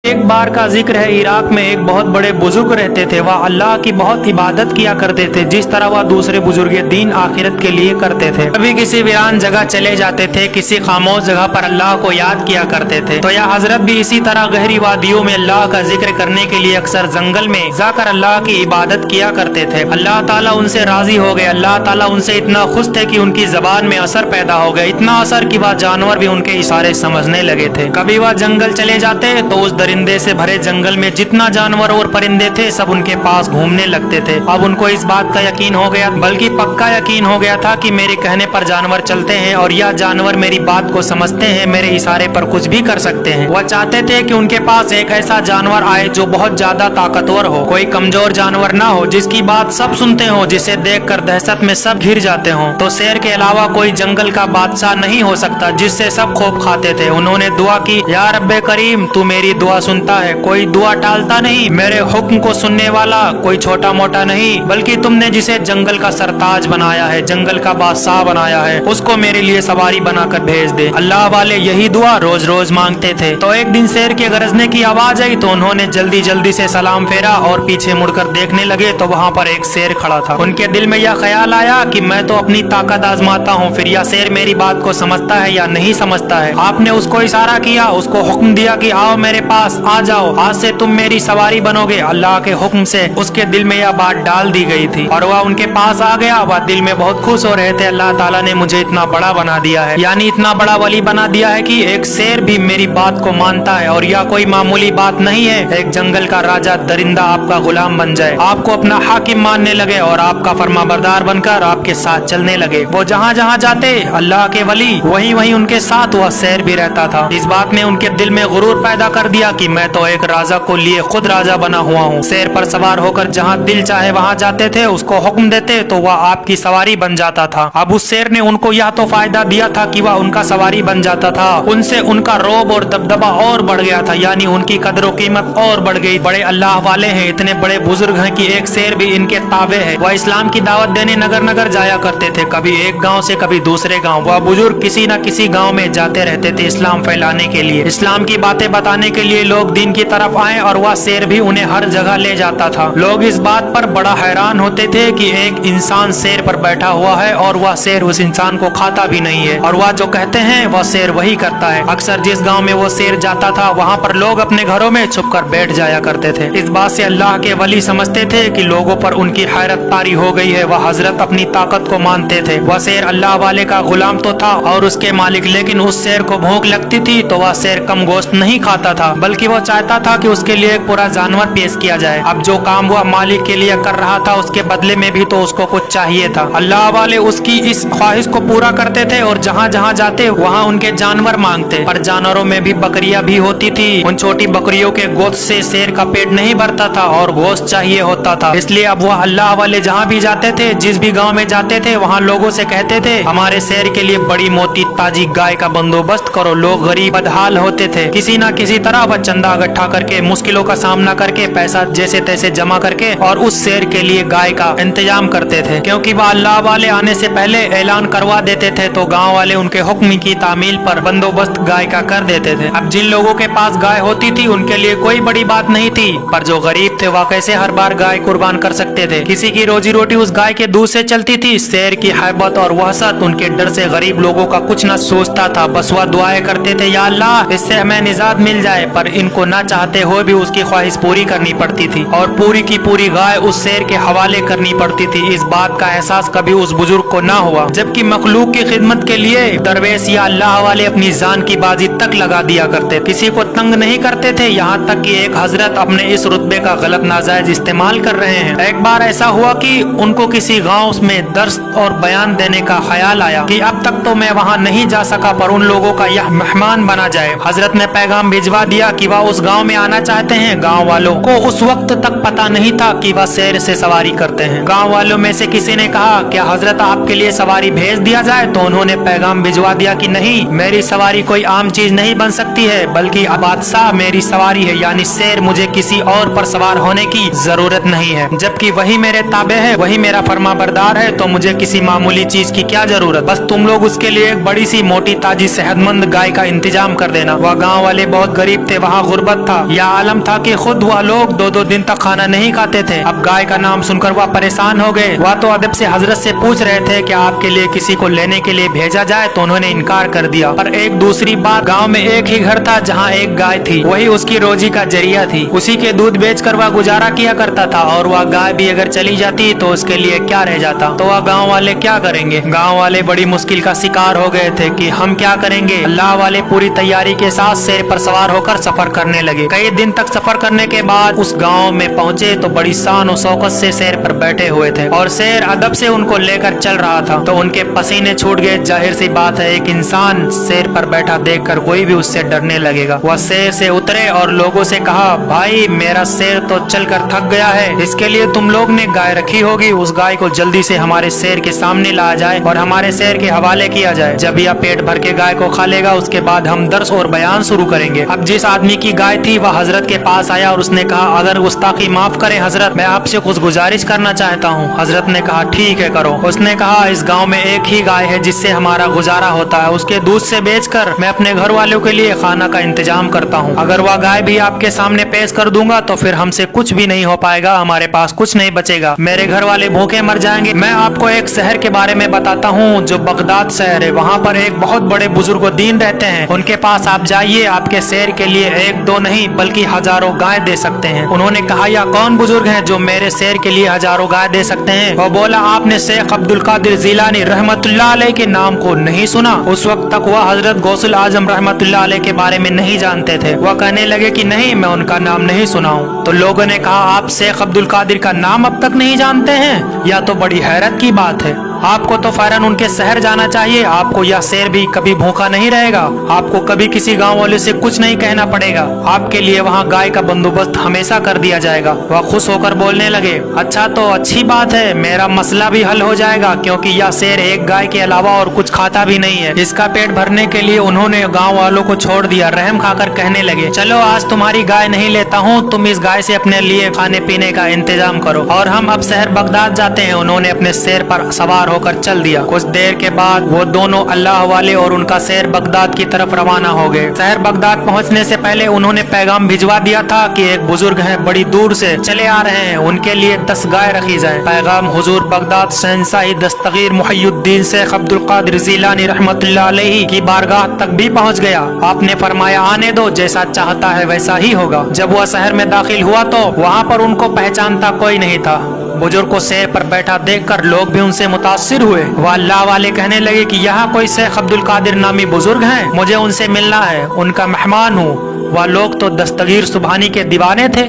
ایک بار کا ذکر ہے، عراق میں ایک بہت بڑے بزرگ رہتے تھے۔ وہ اللہ کی بہت عبادت کیا کرتے تھے، جس طرح وہ دوسرے بزرگ دین آخرت کے لیے کرتے تھے۔ کبھی کسی ویران جگہ چلے جاتے تھے، کسی خاموش جگہ پر اللہ کو یاد کیا کرتے تھے۔ تو یہ حضرت بھی اسی طرح گہری وادیوں میں اللہ کا ذکر کرنے کے لیے اکثر جنگل میں جا کر اللہ کی عبادت کیا کرتے تھے۔ اللہ تعالیٰ ان سے راضی ہو گئے۔ اللہ تعالیٰ ان سے اتنا خوش تھے کہ ان کی زبان میں اثر پیدا ہو گیا، اتنا اثر کہ وہ جانور بھی ان کے اشارے سمجھنے لگے تھے۔ کبھی وہ جنگل چلے جاتے تو اس درندے سے بھرے جنگل میں جتنا جانور اور پرندے تھے سب ان کے پاس گھومنے لگتے تھے۔ اب ان کو اس بات کا یقین ہو گیا، بلکہ پکا یقین ہو گیا تھا کہ میرے کہنے پر جانور چلتے ہیں اور یہ جانور میری بات کو سمجھتے ہیں، میرے اشارے پر کچھ بھی کر سکتے ہیں۔ وہ چاہتے تھے کہ ان کے پاس ایک ایسا جانور آئے جو بہت زیادہ طاقتور ہو، کوئی کمزور جانور نہ ہو، جس کی بات سب سنتے ہوں، جسے دیکھ کر دہشت میں سب گھر جاتے ہوں۔ تو شیر کے علاوہ کوئی جنگل کا بادشاہ نہیں ہو سکتا جس سے سب خوف کھاتے تھے۔ انہوں نے دعا کی، یا رب کریم تو میری دعا سنتا ہے، کوئی دعا ٹالتا نہیں، میرے حکم کو سننے والا کوئی چھوٹا موٹا نہیں، بلکہ تم نے جسے جنگل کا سرتاج بنایا ہے، جنگل کا بادشاہ بنایا ہے، اس کو میرے لیے سواری بنا کر بھیج دے۔ اللہ والے یہی دعا روز روز مانگتے تھے۔ تو ایک دن شیر کے گرجنے کی آواز آئی تو انہوں نے جلدی جلدی سے سلام پھیرا اور پیچھے مڑ کر دیکھنے لگے تو وہاں پر ایک شیر کھڑا تھا۔ ان کے دل میں یہ خیال آیا کہ میں تو اپنی طاقت آزماتا ہوں، پھر یہ شیر میری بات کو سمجھتا ہے یا نہیں سمجھتا ہے۔ آپ نے اس کو اشارہ کیا، اس کو حکم دیا کہ آؤ میرے پاس، آ جاؤ، آج سے تم میری سواری بنو گے۔ اللہ کے حکم سے اس کے دل میں یہ بات ڈال دی گئی تھی اور وہ ان کے پاس آ گیا۔ وہ دل میں بہت خوش ہو رہے تھے، اللہ تعالیٰ نے مجھے اتنا بڑا بنا دیا ہے، یعنی اتنا بڑا ولی بنا دیا ہے کہ ایک شیر بھی میری بات کو مانتا ہے، اور یہ کوئی معمولی بات نہیں ہے ایک جنگل کا راجا درندہ آپ کا غلام بن جائے، آپ کو اپنا حاکم ماننے لگے اور آپ کا فرما بردار بن کر آپ کے ساتھ چلنے لگے۔ وہ جہاں جہاں جاتے اللہ کے ولی وہیں وہیں ان کے ساتھ وہ شیر بھی رہتا تھا۔ اس بات نے ان کے دل میں غرور پیدا کر دیا کہ میں تو ایک راجا کو لیے خود راجا بنا ہوا ہوں۔ شیر پر سوار ہو کر جہاں دل چاہے وہاں جاتے تھے، اس کو حکم دیتے تو وہ آپ کی سواری بن جاتا تھا۔ اب اس شیر نے ان کو یہ تو فائدہ دیا تھا کہ وہ ان کا سواری بن جاتا تھا، ان سے ان کا روب اور دبدبہ اور بڑھ گیا تھا، یعنی ان کی قدر و قیمت اور بڑھ گئی۔ بڑے اللہ والے ہیں، اتنے بڑے بزرگ ہیں کہ ایک شیر بھی ان کے تابع ہے۔ وہ اسلام کی دعوت دینے نگر نگر جایا کرتے تھے، کبھی ایک گاؤں سے کبھی دوسرے گاؤں۔ وہ بزرگ کسی نہ کسی گاؤں میں جاتے رہتے تھے اسلام پھیلانے کے لیے، اسلام کی باتیں بتانے کے لیے لوگ دین کی طرف آئیں، اور وہ شیر بھی انہیں ہر جگہ لے جاتا تھا۔ لوگ اس بات پر بڑا حیران ہوتے تھے کہ ایک انسان شیر پر بیٹھا ہوا ہے اور وہ شیر اس انسان کو کھاتا بھی نہیں ہے، اور وہ جو کہتے ہیں وہ شیر وہی کرتا ہے۔ اکثر جس گاؤں میں وہ شیر جاتا تھا وہاں پر لوگ اپنے گھروں میں چھپ کر بیٹھ جایا کرتے تھے۔ اس بات سے اللہ کے ولی سمجھتے تھے کہ لوگوں پر ان کی حیرت طاری ہو گئی ہے۔ وہ حضرت اپنی طاقت کو مانتے تھے۔ وہ شیر اللہ والے کا غلام تو تھا اور اس کے مالک، لیکن اس شیر کو بھوک لگتی تھی تو وہ شیر کم گوشت نہیں کھاتا تھا، بلکہ وہ چاہتا تھا کہ اس کے لیے ایک پورا جانور پیش کیا جائے۔ اب جو کام وہ مالک کے لیے کر رہا تھا اس کے بدلے میں بھی تو اس کو کچھ چاہیے تھا۔ اللہ والے اس کی اس خواہش کو پورا کرتے تھے اور جہاں جہاں جاتے وہاں ان کے جانور مانگتے، پر جانوروں میں بھی بکریاں بھی ہوتی تھی۔ ان چھوٹی بکریوں کے گوشت سے شیر کا پیٹ نہیں بھرتا تھا اور گوشت چاہیے ہوتا تھا، اس لیے اب وہ اللہ والے جہاں بھی جاتے تھے، جس بھی گاؤں میں جاتے تھے، وہاں لوگوں سے کہتے تھے ہمارے شیر کے لیے بڑی موٹی تازی گائے کا بندوبست کرو۔ لوگ غریب بدحال ہوتے تھے، کسی نہ کسی طرح وہ چندہ اکٹھا کر کے، مشکلوں کا سامنا کر کے، پیسہ جیسے تیسے جمع کر کے اور اس شیر کے لیے گائے کا انتظام کرتے تھے، کیونکہ وہ اللہ والے آنے سے پہلے اعلان کروا دیتے تھے تو گاؤں والے ان کے حکم کی تعمیل پر بندوبست گائے کا کر دیتے تھے۔ اب جن لوگوں کے پاس گائے ہوتی تھی ان کے لیے کوئی بڑی بات نہیں تھی، پر جو غریب تھے وہ کیسے ہر بار گائے قربان کر سکتے تھے؟ کسی کی روزی روٹی اس گائے کے دودھ سے چلتی تھی۔ شیر کی ہیبت اور وحشت ان کے ڈر سے غریب لوگوں کا کچھ نہ سوچتا تھا، بس وہ دعائیں کرتے تھے یا اللہ اس سے ہمیں نجات مل جائے، پر ان کو نہ چاہتے ہوئے بھی اس کی خواہش پوری کرنی پڑتی تھی اور پوری کی پوری گائے اس شیر کے حوالے کرنی پڑتی تھی۔ اس بات کا احساس کبھی اس بزرگ کو نہ ہوا، جبکہ مخلوق کی خدمت کے لیے درویش یا اللہ والے اپنی جان کی بازی تک لگا دیا کرتے، کسی کو تنگ نہیں کرتے تھے، یہاں تک کہ ایک حضرت اپنے اس رتبے کا غلط ناجائز استعمال کر رہے ہیں۔ ایک بار ایسا ہوا کہ ان کو کسی گاؤں میں درس اور بیان دینے کا خیال آیا کہ اب تک تو میں وہاں نہیں جا سکا، پر ان لوگوں کا یہ مہمان بنا جائے۔ حضرت نے پیغام بھجوا دیا کہ وہ اس گاؤں میں آنا چاہتے ہیں۔ گاؤں والوں کو اس وقت تک پتہ نہیں تھا کہ وہ شیر سے سواری کرتے ہیں۔ گاؤں والوں میں سے کسی نے کہا کیا حضرت آپ کے لیے سواری بھیج دیا جائے؟ تو انہوں نے پیغام بھجوا دیا کہ نہیں، میری سواری کوئی عام چیز نہیں بن سکتی ہے، بلکہ بادشاہ میری سواری ہے، یعنی شیر، مجھے کسی اور پر سوار ہونے کی ضرورت نہیں ہے، جبکہ وہی میرے تابع ہے، وہی میرا فرما بردار ہے، تو مجھے کسی معمولی چیز کی کیا ضرورت؟ بس تم لوگ اس کے لیے ایک بڑی سی موٹی تازی صحت مند گائے کا انتظام کر دینا۔ وہ گاؤں والے بہت غریب تھے، وہاں वहाँ गुर्बत था। यह आलम था कि खुद वह लोग 2-2 दिन तक खाना नहीं खाते थे। अब गाय का नाम सुनकर वह परेशान हो गए। वह तो अदब से हजरत से पूछ रहे थे कि आपके लिए किसी को लेने के लिए भेजा जाए, तो उन्होंने इनकार कर दिया। पर एक दूसरी बात, गाँव में एक ही घर था जहाँ एक गाय थी, वही उसकी रोजी का जरिया थी। उसी के दूध बेचकर वह गुजारा किया करता था, और वह गाय भी अगर चली जाती तो उसके लिए क्या रह जाता। तो वह गाँव वाले क्या करेंगे। गाँव वाले बड़ी मुश्किल का शिकार हो गए थे कि हम क्या करेंगे। अल्लाह वाले पूरी तैयारी के साथ शेर पर सवार होकर सफर करने लगे। कई दिन तक सफर करने के बाद उस गांव में पहुंचे तो बड़ी शान और शौकत से शेर पर बैठे हुए थे, और शेर अदब से उनको लेकर चल रहा था। तो उनके पसीने छूट गए। जाहिर सी बात है, एक इंसान शेर पर बैठा देखकर कोई भी उससे डरने लगेगा। वह शेर से उतरे और लोगों से कहा, भाई मेरा शेर तो चलकर थक गया है, इसके लिए तुम लोग ने गाय रखी होगी, उस गाय को जल्दी से हमारे शेर के सामने लाया जाए और हमारे शेर के हवाले किया जाए। जब यह पेट भर के गाय को खा लेगा, उसके बाद हम दर्स और बयान शुरू करेंगे। अब जिस आदमी की गाय थी वह हजरत के पास आया और उसने कहा, अगर गुस्ताखी माफ करें हजरत, मैं आपसे कुछ गुजारिश करना चाहता हूँ। हजरत ने कहा, ठीक है करो। उसने कहा, इस गांव में एक ही गाय है जिससे हमारा गुजारा होता है, उसके दूध से बेचकर मैं अपने घर वालों के लिए खाना का इंतजाम करता हूँ। अगर वह गाय भी आपके सामने पेश कर दूंगा तो फिर हमसे कुछ भी नहीं हो पाएगा, हमारे पास कुछ नहीं बचेगा, मेरे घर वाले भूखे मर जाएंगे। मैं आपको एक शहर के बारे में बताता हूँ जो बगदाद शहर है। वहाँ पर एक बहुत बड़े बुजुर्ग दीन रहते हैं, उनके पास आप जाइए, आपके शेर के लिए 1-2 नहीं बल्कि हजारों गाय दे सकते हैं। उन्होंने कहा, या कौन बुजुर्ग हैं जो मेरे शेर के लिए हजारों गाय दे सकते हैं। वो बोला, आपने शेख अब्दुल कादिर जिलानी रहमतुल्लाह अलैह के नाम को नहीं सुना। उस वक्त तक वह हजरत गौसुल आजम रहमतुल्लाह अलैह के बारे में नहीं जानते थे। वह कहने लगे कि नहीं, मैं उनका नाम नहीं सुना हूँ। तो लोगों ने कहा, आप शेख अब्दुल कादिर का नाम अब तक नहीं जानते हैं, या तो बड़ी हैरत की बात है। आपको तो फौरन उनके शहर जाना चाहिए, आपको यह शेर भी कभी भूखा नहीं रहेगा, आपको कभी किसी गांव वाले से कुछ नहीं कहना पड़ेगा, आपके लिए वहां गाय का बंदोबस्त हमेशा कर दिया जाएगा। वह खुश होकर बोलने लगे, अच्छा तो अच्छी बात है, मेरा मसला भी हल हो जाएगा, क्योंकि यह शेर एक गाय के अलावा और कुछ खाता भी नहीं है। इसका पेट भरने के लिए उन्होंने गाँव वालों को छोड़ दिया। रहम खाकर कहने लगे, चलो आज तुम्हारी गाय नहीं लेता हूँ, तुम इस गाय से अपने लिए खाने पीने का इंतजाम करो और हम अब शहर बगदाद जाते हैं। उन्होंने अपने शेर पर सवार होकर चल दिया। कुछ देर के बाद वो दोनों अल्लाह वाले और उनका शेर बगदाद की तरफ रवाना हो गए। शहर बगदाद पहुंचने से पहले उन्होंने पैगाम भिजवा दिया था कि एक बुजुर्ग हैं, बड़ी दूर से चले आ रहे हैं, उनके लिए 10 गाय रखी जाए। पैगाम हुजूर बगदाद शहंशाही दस्तगीर मुहियुद्दीन शेख अब्दुल कादिर जिलानी रहमतुल्लाह अलैहि की बारगाह तक भी पहुंच गया। आपने फरमाया, आने दो, जैसा चाहता है वैसा ही होगा। जब वह शहर में दाखिल हुआ तो वहाँ पर उनको पहचानता कोई नहीं था। बुजुर्ग को शेर पर बैठा देखकर लोग भी उनसे मुतासिर हुए। वह अल्लाह वाले कहने लगे कि यहाँ कोई शेख अब्दुल कादिर नामी बुजुर्ग हैं, मुझे उनसे मिलना है, उनका मेहमान हूँ। वह लोग तो दस्तगीर सुबहानी के दीवाने थे।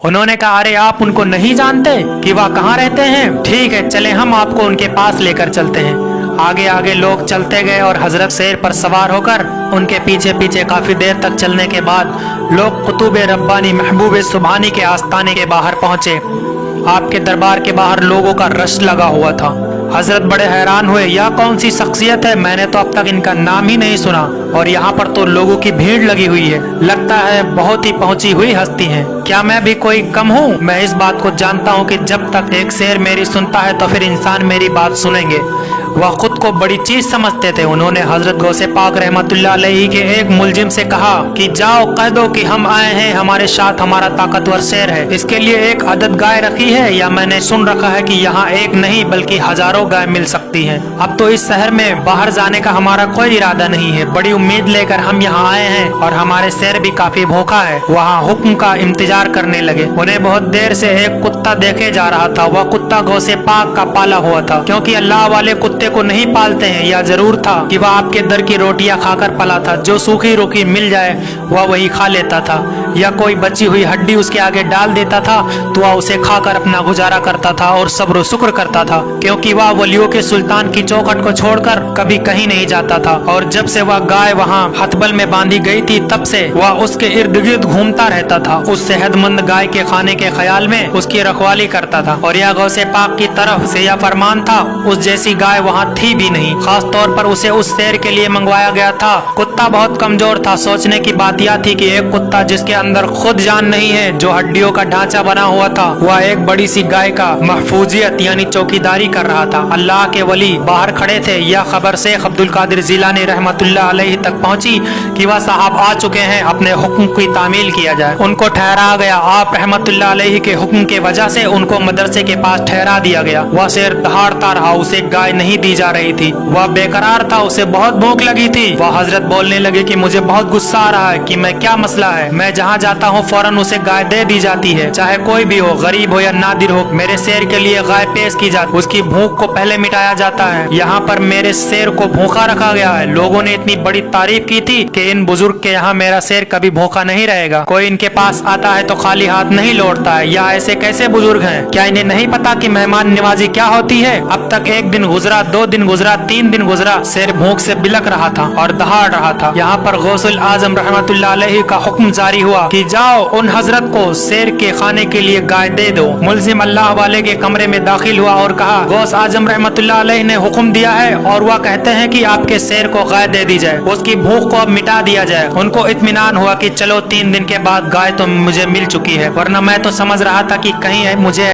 उन्होंने कहा, अरे आप उनको नहीं जानते कि वह कहाँ रहते हैं? ठीक है, चले हम आपको उनके पास लेकर चलते हैं। आगे आगे लोग चलते गए और हजरत शेर पर सवार होकर उनके पीछे पीछे काफी देर तक चलने के बाद लोग कुतुब रब्बानी महबूब सुबहानी के आस्ताने के बाहर पहुंचे। आपके दरबार के बाहर लोगों का रश लगा हुआ था। हजरत बड़े हैरान हुए, यह कौन सी शख्सियत है, मैंने तो अब तक इनका नाम ही नहीं सुना, और यहाँ पर तो लोगों की भीड़ लगी हुई है, लगता है बहुत ही पहुंची हुई हस्ती है। क्या मैं भी कोई कम हूँ? मैं इस बात को जानता हूँ कि जब तक एक शेर मेरी सुनता है तो फिर इंसान मेरी बात सुनेंगे। वह खुद को बड़ी चीज समझते थे। उन्होंने हजरत गौसे पाक रहमतुल्लाह अलैहि के एक मुलजिम से कहा कि जाओ कह दो कि हम आए हैं, हमारे साथ हमारा ताकतवर शेर है, इसके लिए एक अदद गाय रखी है, या मैंने सुन रखा है कि यहाँ एक नहीं बल्कि हजारों गाय मिल सकती हैं। अब तो इस शहर में बाहर जाने का हमारा कोई इरादा नहीं है, बड़ी उम्मीद लेकर हम यहाँ आए हैं और हमारे शेर भी काफी भूखा है। वहाँ हुक्म का इंतजार करने लगे। उन्हें बहुत देर से एक कुत्ता देखे जा रहा था। वह कुत्ता गौसे पाक का पाला हुआ था, क्योंकि अल्लाह वाले कुत्ते को नहीं पालते हैं। या जरूर था कि वह आपके दर की रोटियां खाकर पला था, जो सूखी रोटी मिल जाए वह वही खा लेता था, या कोई बची हुई हड्डी उसके आगे डाल देता था तो वह उसे खाकर अपना गुजारा करता था और सब्र शुक्र करता था, क्योंकि वह वलियों के सुल्तान की चौखट को छोड़कर कभी कहीं नहीं जाता था। और जब से वह गाय वहाँ हथबल में बांधी गई थी तब से वह उसके इर्द गिर्द घूमता रहता था। उस सेहतमंद गाय के खाने के ख्याल में उसकी रखवाली करता था। और यह गौसे पाक की तरफ से यह फरमान था, उस जैसी गाय वहाँ वहाँ थी भी नहीं। खास तौर पर उसे उस शेर के लिए मंगवाया गया था। कुत्ता बहुत कमजोर था। सोचने की बात यह थी कि एक कुत्ता जिसके अंदर खुद जान नहीं है, जो हड्डियों का ढांचा बना हुआ था, वह एक बड़ी सी गाय का महफूजियत यानी चौकीदारी कर रहा था। अल्लाह के वली बाहर खड़े थे। यह खबर शेख अब्दुल कादिर जिलानी रहमतुल्लाह अलैहि तक पहुंची कि वह साहब आ चुके हैं, अपने हुक्म की तामील किया जाए। उनको ठहरा गया। आप रहमतुल्लाह अलैहि के हुक्म के वजह से उनको मदरसे के पास ठहरा दिया गया। वह शेर दहाड़ता रहा। उसे गाय नहीं दी जा रही थी। वह बेकरार था। उसे बहुत भूख लगी थी। वह हजरत बोलने लगे कि मुझे बहुत गुस्सा आ रहा है कि मैं क्या मसला है। मैं जहाँ जाता हूँ फौरन उसे गाय दे दी जाती है, चाहे कोई भी हो, गरीब हो या नादिर हो। मेरे शेर के लिए गाय पेश की जाती, उसकी भूख को पहले मिटाया जाता है। यहाँ पर मेरे शेर को भूखा रखा गया है। लोगों ने इतनी बड़ी तारीफ की थी कि इन बुजुर्ग के यहाँ मेरा शेर कभी भूखा नहीं रहेगा। कोई इनके पास आता है तो खाली हाथ नहीं लौटता है। या ऐसे कैसे बुजुर्ग हैं? क्या इन्हें नहीं पता कि मेहमान नवाजी क्या होती है? अब तक 1 दिन गुजरा, 2 दिन गुजरा, 3 दिन गुजरा, शेर भूख से बिलक रहा था और दहाड़ रहा था। यहाँ पर गौसुल आजम रहमतुल्लाह अलैहि का हुक्म जारी हुआ कि जाओ उन हजरत को शेर के खाने के लिए गाय दे दो। मुल्जिम अल्लाह वाले के कमरे में दाखिल हुआ और कहा, गौस आजम रहमतुल्लाह अलैहि ने हुक्म दिया है और वह कहते हैं कि आपके शेर को गाय दे दी जाए, उसकी भूख को अब मिटा दिया जाए। उनको इत्मीनान हुआ कि चलो 3 दिन के बाद गाय तो मुझे मिल चुकी है, वरना मैं तो समझ रहा था कि कहीं मुझे